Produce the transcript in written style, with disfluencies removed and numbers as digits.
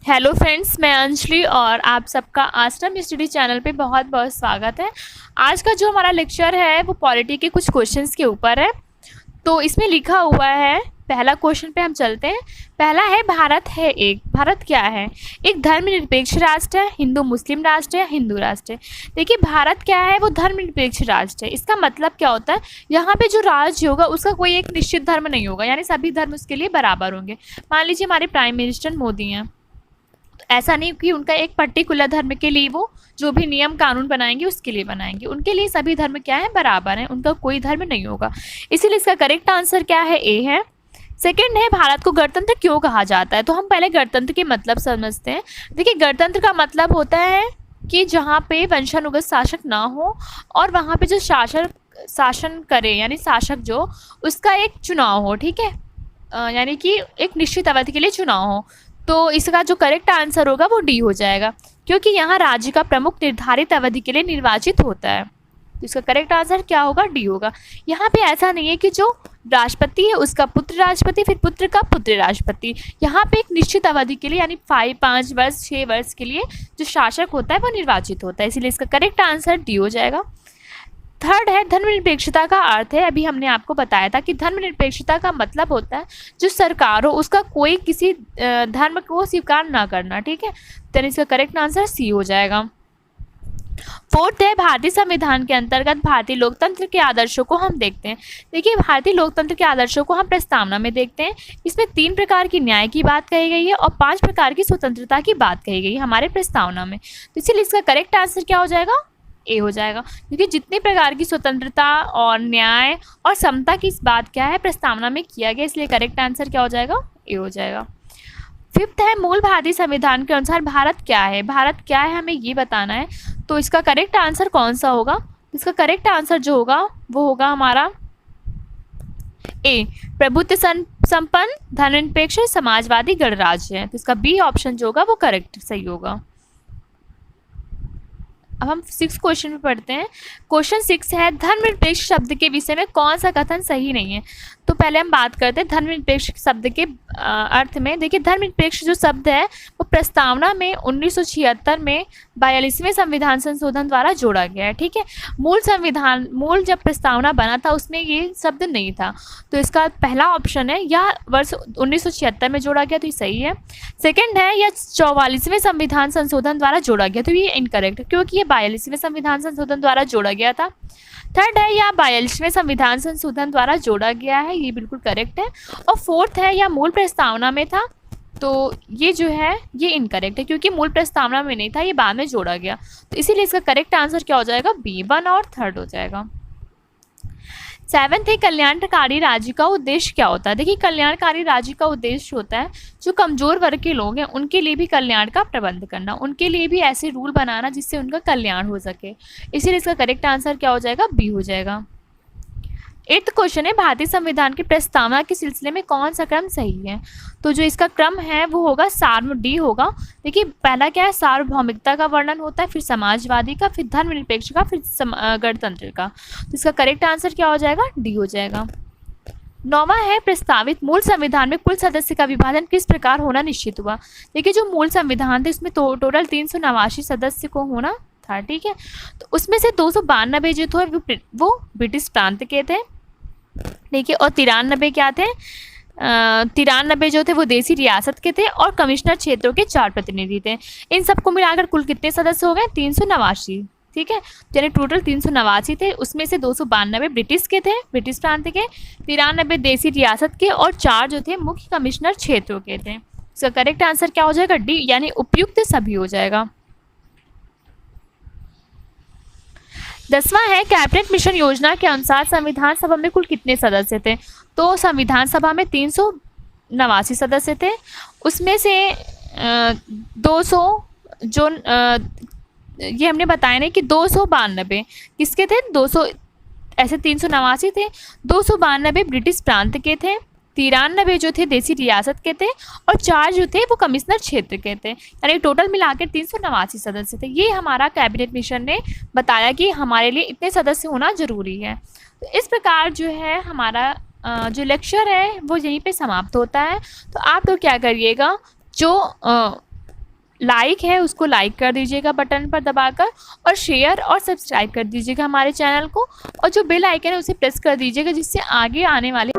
Hello friends, मैं अंजलि और आप सबका आश्रम स्टडी चैनल पे बहुत बहुत स्वागत है। आज का जो हमारा लेक्चर है वो पॉलिटी के कुछ क्वेश्चंस के ऊपर है। तो इसमें लिखा हुआ है, पहला क्वेश्चन पे हम चलते हैं। पहला है, भारत है एक। भारत क्या है? एक धर्मनिरपेक्ष राष्ट्र है, हिंदू मुस्लिम राष्ट्र है, हिंदू राष्ट्र है। देखिए, भारत क्या है? वो धर्मनिरपेक्ष राष्ट्र है। इसका मतलब क्या होता है? यहाँ पे जो राज्य होगा उसका कोई एक निश्चित धर्म नहीं होगा, यानी सभी धर्म उसके लिए बराबर होंगे। मान लीजिए हमारे प्राइम मिनिस्टर मोदी हैं, ऐसा नहीं कि उनका एक पर्टिकुलर धर्म के लिए वो जो भी नियम कानून बनाएंगे उसके लिए बनाएंगे। उनके लिए सभी धर्म क्या है? बराबर हैं, उनका कोई धर्म नहीं होगा। इसीलिए इसका करेक्ट आंसर क्या है? ए है। सेकंड है, भारत को गणतंत्र क्यों कहा जाता है? तो हम पहले गणतंत्र के मतलब समझते हैं। देखिए, गणतंत्र का मतलब होता है कि जहाँ पे वंशानुगत शासक ना हो और वहाँ पे जो शासन करे, यानी शासक जो, उसका एक चुनाव हो। ठीक है, यानी कि एक निश्चित अवधि के लिए चुनाव हो। तो इसका जो करेक्ट आंसर होगा वो डी हो जाएगा, क्योंकि यहाँ राज्य का प्रमुख निर्धारित अवधि के लिए निर्वाचित होता है। तो इसका करेक्ट आंसर क्या होगा? डी होगा। यहाँ पे ऐसा नहीं है कि जो राष्ट्रपति है उसका पुत्र राष्ट्रपति, फिर पुत्र का पुत्र राष्ट्रपति। यहाँ पे एक निश्चित अवधि के लिए, यानी 5 वर्ष 6 वर्ष के लिए जो शासक होता है वो निर्वाचित होता है। इसीलिए इसका करेक्ट आंसर डी हो जाएगा। थर्ड है, धर्मनिरपेक्षता का अर्थ है। अभी हमने आपको बताया था कि धर्मनिरपेक्षता का मतलब होता है जो सरकार हो उसका कोई किसी धर्म को स्वीकार ना करना। ठीक है, तो इसका करेक्ट आंसर सी हो जाएगा। फोर्थ है, भारतीय संविधान के अंतर्गत भारतीय लोकतंत्र के आदर्शों को हम देखते हैं। देखिए, भारतीय लोकतंत्र के आदर्शों को हम प्रस्तावना में देखते हैं। इसमें 3 प्रकार की न्याय की बात कही गई है और 5 प्रकार की स्वतंत्रता की बात कही गई है हमारे प्रस्तावना में। तो इसीलिए इसका करेक्ट आंसर क्या हो जाएगा? ए हो जाएगा, क्योंकि जितने प्रकार की स्वतंत्रता और न्याय और समता की इस बात क्या है? प्रस्तावना में किया गया। इसलिए करेक्ट आंसर क्या हो जाएगा? ए हो जाएगा। फिफ्थ है, मूल भारतीय संविधान के अनुसार भारत क्या है? भारत क्या है हमें ये बताना है। तो इसका करेक्ट आंसर कौन सा होगा? इसका करेक्ट आंसर जो होगा वो होगा हमारा ए, प्रभुत्व संपन्न धर्मनिरपेक्ष समाजवादी गणराज्य है। तो इसका बी ऑप्शन जो होगा वो करेक्ट सही होगा। अब हम 6 क्वेश्चन पे पढ़ते हैं। क्वेश्चन 6 है, धर्मनिरपेक्ष शब्द के विषय में कौन सा कथन सही नहीं है? तो पहले हम बात करते हैं धर्मनिरपेक्ष शब्द के अर्थ में। देखिए, धर्मनिरपेक्ष जो शब्द है वो प्रस्तावना में 1976 में 42वें संविधान संशोधन द्वारा जोड़ा गया है। ठीक है, मूल जब प्रस्तावना बना था उसमें ये शब्द नहीं था। तो इसका पहला ऑप्शन है, यह वर्ष 1976 में जोड़ा गया, तो ये सही है। सेकेंड है, यह 44वें संविधान संशोधन द्वारा जोड़ा गया, तो ये इनकरेक्ट, क्योंकि ये 42वें संविधान संशोधन द्वारा जोड़ा गया था। थर्ड है, यह 42वें संविधान संशोधन द्वारा जोड़ा गया है, ये बिल्कुल करेक्ट है। और फोर्थ है, यह मूल प्रस्तावना में था, तो ये जो है ये इनकरेक्ट है, क्योंकि मूल प्रस्तावना में नहीं था, ये बाद में जोड़ा गया। तो इसीलिए इसका करेक्ट आंसर क्या हो जाएगा? बी, 1 और 3 हो जाएगा। 7th है, कल्याणकारी राज्य का उद्देश्य क्या होता है? देखिए, कल्याणकारी राज्य का उद्देश्य होता है जो कमजोर वर्ग के लोग हैं उनके लिए भी कल्याण का प्रबंध करना, उनके लिए भी ऐसे रूल बनाना जिससे उनका कल्याण हो सके। इसीलिए इसका करेक्ट आंसर क्या हो जाएगा? बी हो जाएगा। 8th क्वेश्चन है, भारतीय संविधान की प्रस्तावना के सिलसिले में कौन सा क्रम सही है? तो जो इसका क्रम है वो होगा सार्व, डी होगा। देखिए, पहला क्या है? सार्वभौमिकता का वर्णन होता है, फिर समाजवादी का, फिर धर्मनिरपेक्ष का, फिर गणतंत्र का। तो इसका करेक्ट आंसर क्या हो जाएगा? डी हो जाएगा। 9वां है, प्रस्तावित मूल संविधान में कुल सदस्य का विभाजन किस प्रकार होना निश्चित हुआ? देखिए, जो मूल संविधान थे उसमें टोटल 389 सदस्य को होना था। ठीक है, तो उसमें से 292 जो थे वो ब्रिटिश प्रांत के थे। देखिए, और 93 क्या थे? 93 जो थे वो देसी रियासत के थे और कमिश्नर क्षेत्रों के 4 प्रतिनिधि थे। इन सबको मिलाकर कुल कितने सदस्य हो गए? 389। ठीक है, यानी टोटल 389 थे, उसमें से 292 ब्रिटिश के थे, ब्रिटिश प्रांत के, 93 देसी रियासत के और 4 जो थे मुख्य कमिश्नर क्षेत्रों के थे। इसका करेक्ट आंसर क्या हो जाएगा? डी, यानी उपयुक्त सभी हो जाएगा। 10वां है, कैबिनेट मिशन योजना के अनुसार संविधान सभा में कुल कितने सदस्य थे? तो संविधान सभा में 389 सदस्य थे, उसमें से 200 जो ये हमने बताया नहीं कि 292 किसके थे? 200 ऐसे 389 थे, 292 ब्रिटिश प्रांत के थे, 93 जो थे देसी रियासत के थे और 4 जो थे वो कमिश्नर क्षेत्र के थे, यानी टोटल मिलाकर 389 सदस्य थे। ये हमारा कैबिनेट मिशन ने बताया कि हमारे लिए इतने सदस्य होना जरूरी है। तो इस प्रकार जो है हमारा जो लेक्चर है वो यहीं पे समाप्त होता है। तो आप तो क्या करिएगा, जो लाइक है उसको लाइक कर दीजिएगा बटन पर दबाकर, और शेयर और सब्सक्राइब कर दीजिएगा हमारे चैनल को, और जो बेल आइकन है उसे प्रेस कर दीजिएगा जिससे आगे आने वाले